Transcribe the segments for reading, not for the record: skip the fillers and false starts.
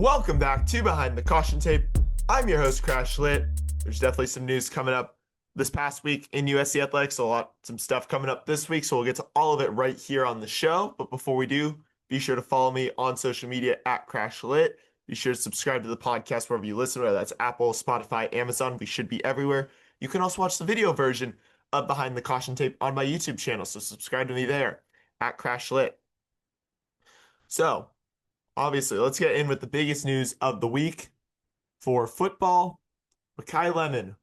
Welcome back to Behind the Caution Tape. I'm your host, CrashLit. There's definitely some news coming up this past week in USC athletics. Some stuff coming up this week, so we'll get to all of it right here on the show. But before we do, be sure to follow me on social media at CrashLit. Be sure to subscribe to the podcast wherever you listen, whether that's Apple, Spotify, Amazon. We should be everywhere. You can also watch the video version of Behind the Caution Tape on my YouTube channel, so subscribe to me there at CrashLit. So, obviously, let's get in with the biggest news of the week. For football, Makai Lemon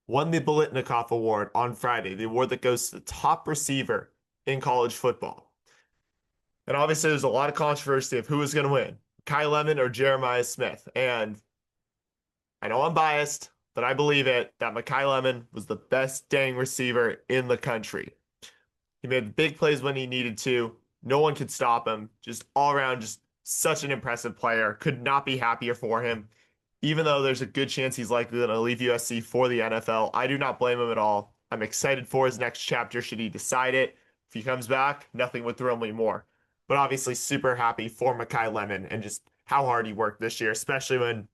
won the Biletnikoff Award on Friday, the award that goes to the top receiver in college football. And obviously, there's a lot of controversy of who was going to win, Makai Lemon or Jeremiah Smith. And I know I'm biased, but I believe it that Makai Lemon was the best dang receiver in the country. He made big plays when he needed to. No one could stop him. Just all around, just such an impressive player. Could not be happier for him. Even though there's a good chance he's likely going to leave USC for the NFL, I do not blame him at all. I'm excited for his next chapter should he decide it. If he comes back, nothing would thrill me more. But obviously super happy for Makai Lemon and just how hard he worked this year, especially when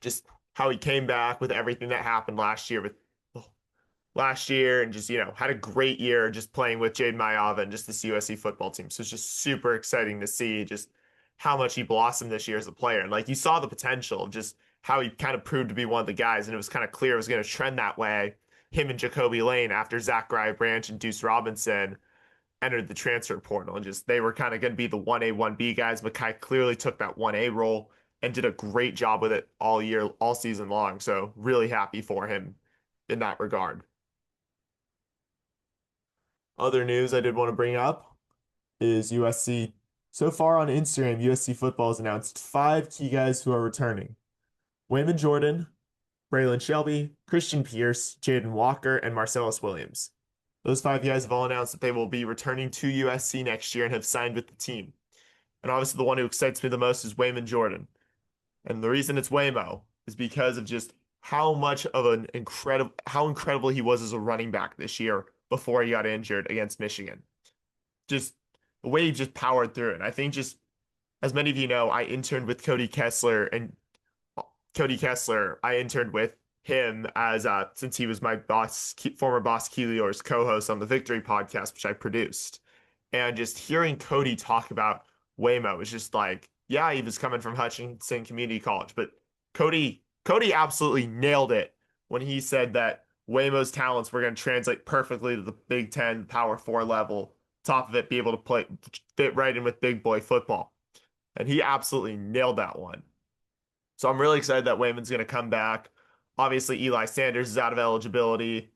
just how he came back with everything that happened last year and just, had a great year just playing with Jade Mayava and just this USC football team. So it's just super exciting to see just how much he blossomed this year as a player. And like you saw the potential of just how he kind of proved to be one of the guys. And it was kind of clear it was going to trend that way. Him and Jacoby Lane after Zachariah Branch and Deuce Robinson entered the transfer portal. And just they were kind of going to be the 1A, 1B guys. Makai clearly took that 1A role and did a great job with it all year, all season long. So really happy for him in that regard. Other news I did want to bring up is USC. So far on Instagram, USC football has announced 5 key guys who are returning. Wayman Jordan, Braylon Shelby, Christian Pierce, Jaden Walker, and Marcellus Williams. Those 5 guys have all announced that they will be returning to USC next year and have signed with the team. And obviously the one who excites me the most is Wayman Jordan. And the reason it's Waymo is because of just how incredible he was as a running back this year before he got injured against Michigan. Just the way he just powered through it. I think just, as many of you know, I interned with Cody Kessler, I interned with him as since he was my former boss Keelior's co-host on the Victory podcast, which I produced. And just hearing Cody talk about Waymo was just like, yeah, he was coming from Hutchinson Community College, but Cody absolutely nailed it when he said that Waymo's talents were going to translate perfectly to the Big Ten Power 4 level. Top of it, be able to fit right in with big boy football. And he absolutely nailed that one. So I'm really excited that Wayman's going to come back. Obviously, Eli Sanders is out of eligibility.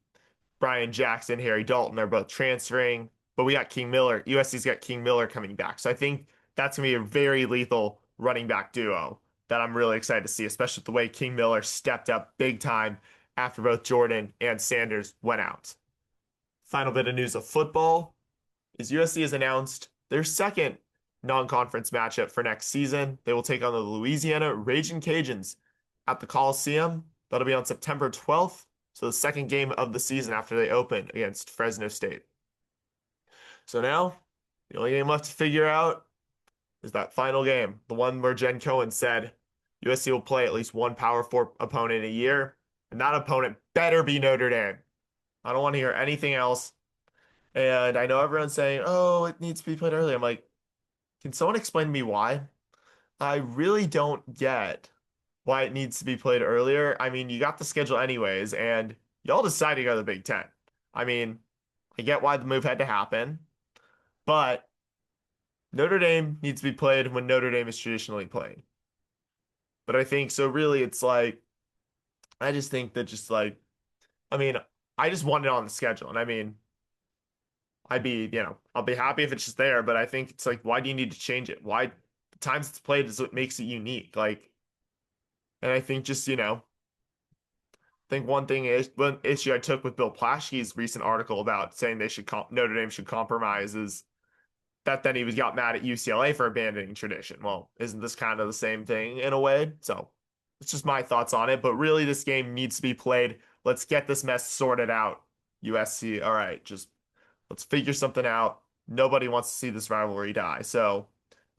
Brian Jackson, Harry Dalton, they're both transferring. But we got King Miller. USC's got King Miller coming back. So I think that's going to be a very lethal running back duo that I'm really excited to see, especially with the way King Miller stepped up big time after both Jordan and Sanders went out. Final bit of news of football is USC has announced their second non-conference matchup for next season. They will take on the Louisiana Ragin' Cajuns at the Coliseum. That'll be on September 12th, so the second game of the season after they open against Fresno State. So now, the only game left to figure out is that final game, the one where Jen Cohen said USC will play at least one Power 4 opponent a year, and that opponent better be Notre Dame. I don't want to hear anything else. And I know everyone's saying, oh, it needs to be played early. I'm like, can someone explain to me why? I really don't get why it needs to be played earlier. I mean, you got the schedule anyways, and y'all decided to go to the Big Ten. I mean, I get why the move had to happen, but Notre Dame needs to be played when Notre Dame is traditionally played. But I think, so really, it's like, I just think that I just want it on the schedule. And I mean, I'll be happy if it's just there, but I think it's like, why do you need to change it? Why the times it's played is what makes it unique. And I think just, I think one issue I took with Bill Plaschke's recent article about saying Notre Dame should compromise is that then he got mad at UCLA for abandoning tradition. Well, isn't this kind of the same thing in a way? So it's just my thoughts on it, but really this game needs to be played. Let's get this mess sorted out. USC, all right, just let's figure something out. Nobody wants to see this rivalry die. So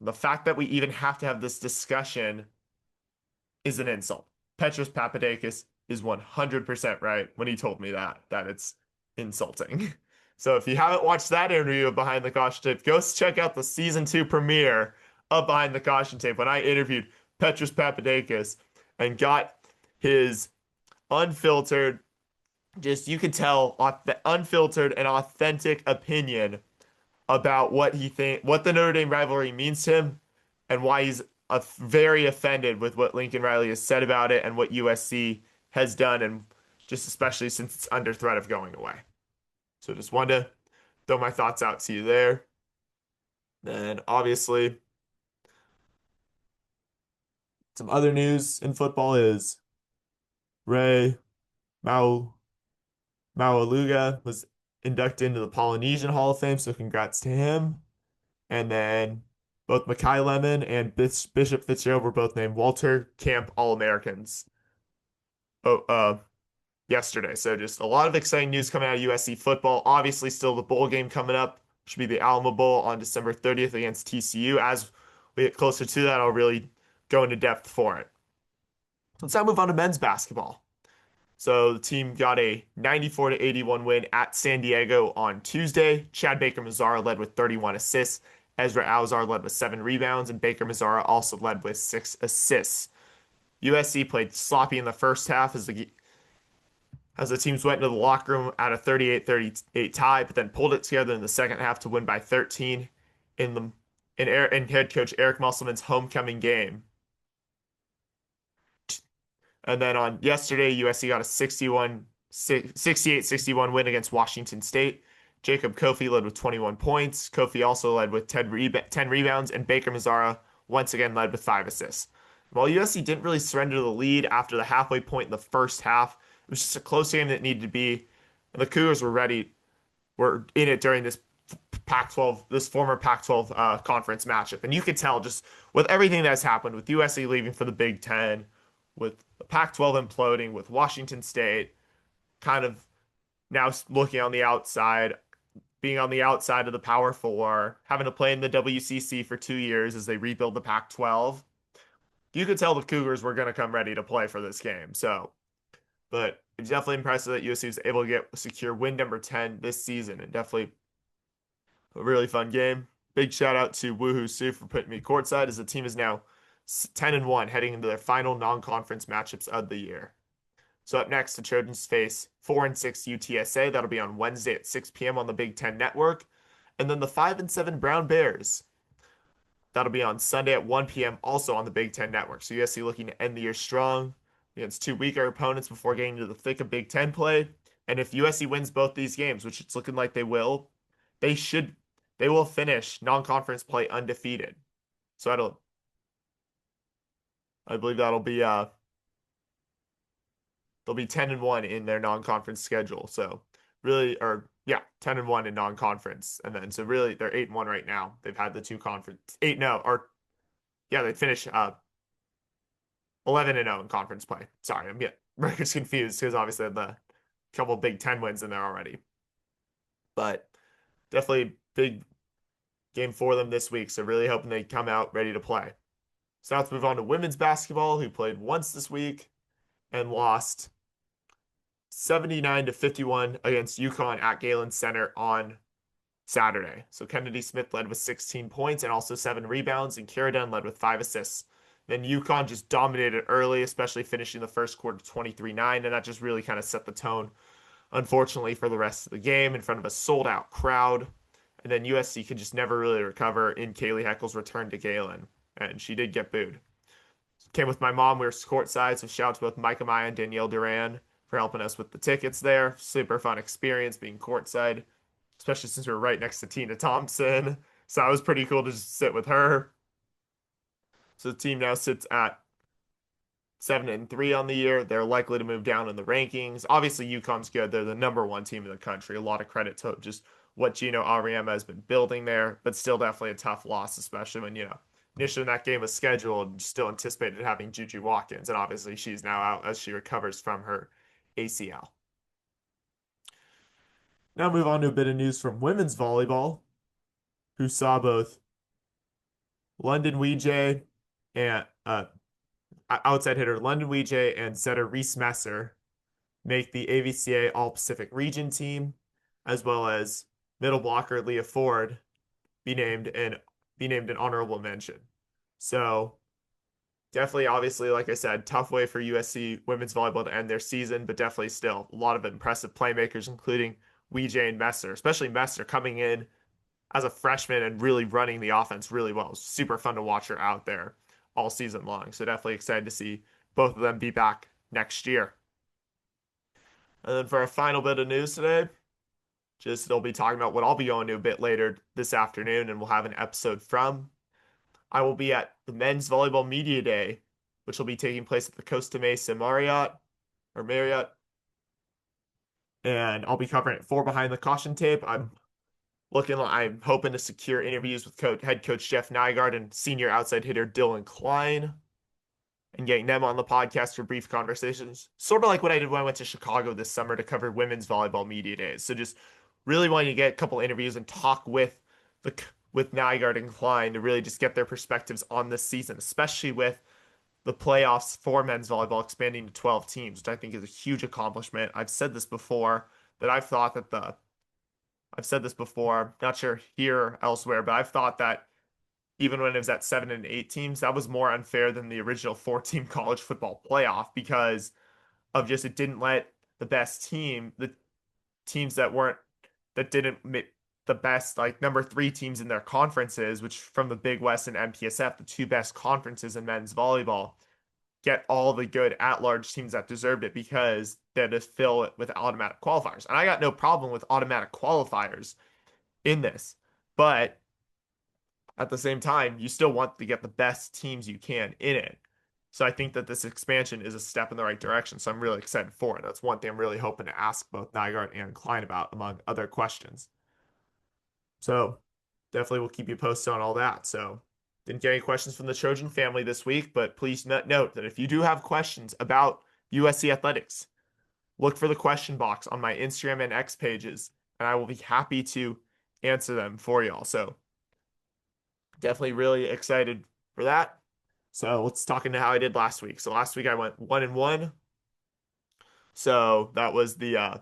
the fact that we even have to have this discussion is an insult. Petros Papadakis is 100% right when he told me that it's insulting. So if you haven't watched that interview of Behind the Caution Tape, go check out the season 2 premiere of Behind the Caution Tape when I interviewed Petros Papadakis and got his unfiltered, just you could tell the unfiltered and authentic opinion about what the Notre Dame rivalry means to him and why he's very offended with what Lincoln Riley has said about it and what USC has done, and just especially since it's under threat of going away. So just wanted to throw my thoughts out to you there. Then obviously some other news in football is Ray Mau Maualuga was inducted into the Polynesian Hall of Fame, so congrats to him. And then both Makai Lemon and Bishop Fitzgerald were both named Walter Camp All-Americans. Oh, yesterday. So just a lot of exciting news coming out of USC football. Obviously, still the bowl game coming up, which will be the Alamo Bowl on December 30th against TCU. As we get closer to that, I'll really go into depth for it. Let's now move on to men's basketball. So the team got a 94-81 win at San Diego on Tuesday. Chad Baker-Mazara led with 31 assists. Ezra Alzar led with 7 rebounds, and Baker-Mazara also led with 6 assists. USC played sloppy in the first half as the teams went into the locker room at a 38-38 tie, but then pulled it together in the second half to win by 13 in head coach Eric Musselman's homecoming game. And then on yesterday, USC got a 68-61 win against Washington State. Jacob Kofi led with 21 points. Kofi also led with 10 rebounds, and Baker-Mazara once again led with 5 assists. While USC didn't really surrender the lead after the halfway point in the first half, it was just a close game that needed to be. And the Cougars were in it during this former Pac-12 conference matchup. And you could tell just with everything that's happened, with USC leaving for the Big Ten, with the Pac-12 imploding, with Washington State kind of now looking on the outside, being on the outside of the Power Four, having to play in the WCC for 2 years as they rebuild the Pac-12. You could tell the Cougars were going to come ready to play for this game. But it's definitely impressive that USC was able to secure win number 10 this season, and definitely a really fun game. Big shout out to Woohoo Sue for putting me courtside, as the team is now 10-1 heading into their final non-conference matchups of the year. So up next, the Trojans face 4-6 UTSA. That'll be on Wednesday at 6 p.m. on the Big Ten Network. And then the 5-7 Brown Bears. That'll be on Sunday at 1 p.m. also on the Big Ten Network. So USC looking to end the year strong against 2 weaker opponents before getting into the thick of Big Ten play. And if USC wins both these games, which it's looking like they will finish non-conference play undefeated. So I believe they'll be 10-1 in their non-conference schedule. So really, 10-1 in non-conference. And then, so really, they're 8-1 right now. They've had the 2 conference, they finished 11-0 in conference play. Sorry, I'm getting records confused because obviously the couple Big Ten wins in there already. But definitely big game for them this week. So really hoping they come out ready to play. So now let's move on to women's basketball, who played once this week and lost 79-51 against UConn at Galen Center on Saturday. So Kennedy Smith led with 16 points and also 7 rebounds, and Kira Dunn led with 5 assists. Then UConn just dominated early, especially finishing the first quarter 23-9, and that just really kind of set the tone, unfortunately, for the rest of the game in front of a sold-out crowd. And then USC could just never really recover in Kaylee Heckle's return to Galen, and she did get booed. Came with my mom. We were courtside, so shout out to both Micah Maya and Danielle Duran for helping us with the tickets there. Super fun experience being courtside, especially since we were right next to Tina Thompson. So that was pretty cool to just sit with her. So the team now sits at 7-3 on the year. They're likely to move down in the rankings. Obviously, UConn's good. They're the number 1 team in the country. A lot of credit to just what Gino Auriemma has been building there, but still definitely a tough loss, especially when, initially when that game was scheduled, still anticipated having Juju Watkins, and obviously she's now out as she recovers from her ACL. Now move on to a bit of news from women's volleyball, who saw both London Weejay and outside hitter London Weejay and setter Reese Messer make the AVCA All-Pacific Region Team, as well as middle blocker Leah Ford be named and be named an honorable mention. So definitely, obviously, like I said, tough way for USC women's volleyball to end their season, but definitely still a lot of impressive playmakers, including Weejay and Messer, especially Messer coming in as a freshman and really running the offense really well. Super fun to watch her out there all season long. So definitely excited to see both of them be back next year. And then for our final bit of news today, just they'll be talking about what I'll be going to a bit later this afternoon, and we'll have an episode from. I will be at the Men's Volleyball Media Day, which will be taking place at the Costa Mesa Marriott, and I'll be covering it for Behind the Caution Tape. I'm hoping to secure interviews with head coach Jeff Nygaard and senior outside hitter Dylan Klein, and getting them on the podcast for brief conversations. Sort of like what I did when I went to Chicago this summer to cover women's volleyball media days. So just really wanting to get a couple interviews and talk with Nygaard and Klein to really just get their perspectives on this season, especially with the playoffs for men's volleyball expanding to 12 teams, which I think is a huge accomplishment. I've said this before, not sure here or elsewhere, but I've thought that even when it was at 7 and 8 teams, that was more unfair than the original 4-team college football playoff because of just it didn't let the teams that didn't make the best, like number 3 teams in their conferences, which from the Big West and MPSF, the 2 best conferences in men's volleyball, get all the good at-large teams that deserved it because they had to fill it with automatic qualifiers. And I got no problem with automatic qualifiers in this, but at the same time, you still want to get the best teams you can in it. So I think that this expansion is a step in the right direction. So I'm really excited for it. That's one thing I'm really hoping to ask both Nygaard and Klein about, among other questions. So definitely we'll keep you posted on all that. So didn't get any questions from the Trojan family this week, but please note that if you do have questions about USC athletics, look for the question box on my Instagram and X pages, and I will be happy to answer them for y'all. So definitely really excited for that. So let's talk into how I did last week. So last week I went 1-1. So that was the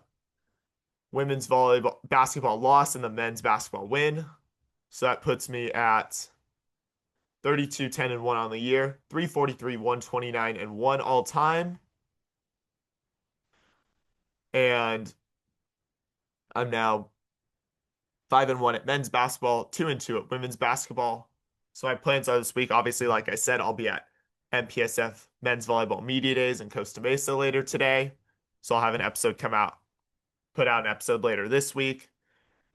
women's volleyball basketball loss and the men's basketball win. So that puts me at 32-10-1 on the year, 343, 129, and 1 all time. And I'm now 5-1 at men's basketball, 2-2 at women's basketball. So my plans are this week, obviously, like I said, I'll be at MPSF Men's Volleyball Media Days in Costa Mesa later today. So I'll have put out an episode later this week.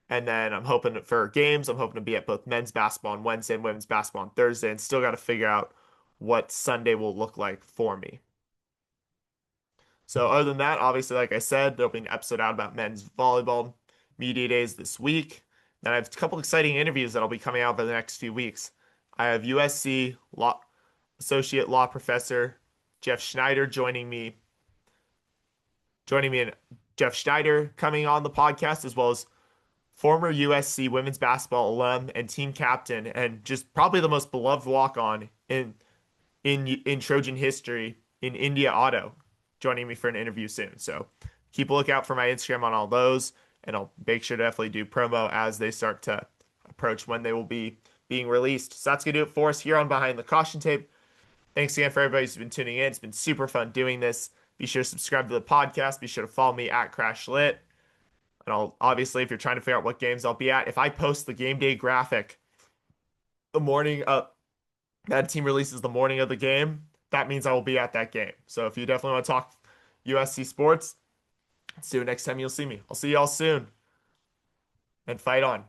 And then I'm hoping to be at both men's basketball on Wednesday and women's basketball on Thursday, and still got to figure out what Sunday will look like for me. So other than that, obviously, like I said, there'll be an episode out about men's volleyball media days this week. And I have a couple exciting interviews that'll be coming out over the next few weeks. I have USC Associate Law Professor Jeff Schneider joining me and Jeff Schneider coming on the podcast, as well as former USC women's basketball alum and team captain, and just probably the most beloved walk-on in Trojan history in India Otto, joining me for an interview soon. So keep a lookout for my Instagram on all those, and I'll make sure to definitely do promo as they start to approach when they will be being released. So that's going to do it for us here on Behind the Caution Tape. Thanks again for everybody who's been tuning in. It's been super fun doing this. Be sure to subscribe to the podcast. Be sure to follow me at CrashLit. And obviously, if you're trying to figure out what games I'll be at, if I post the game day graphic the morning of that team releases the morning of the game, that means I will be at that game. So if you definitely want to talk USC sports, let's do it next time you'll see me. I'll see y'all soon. And fight on.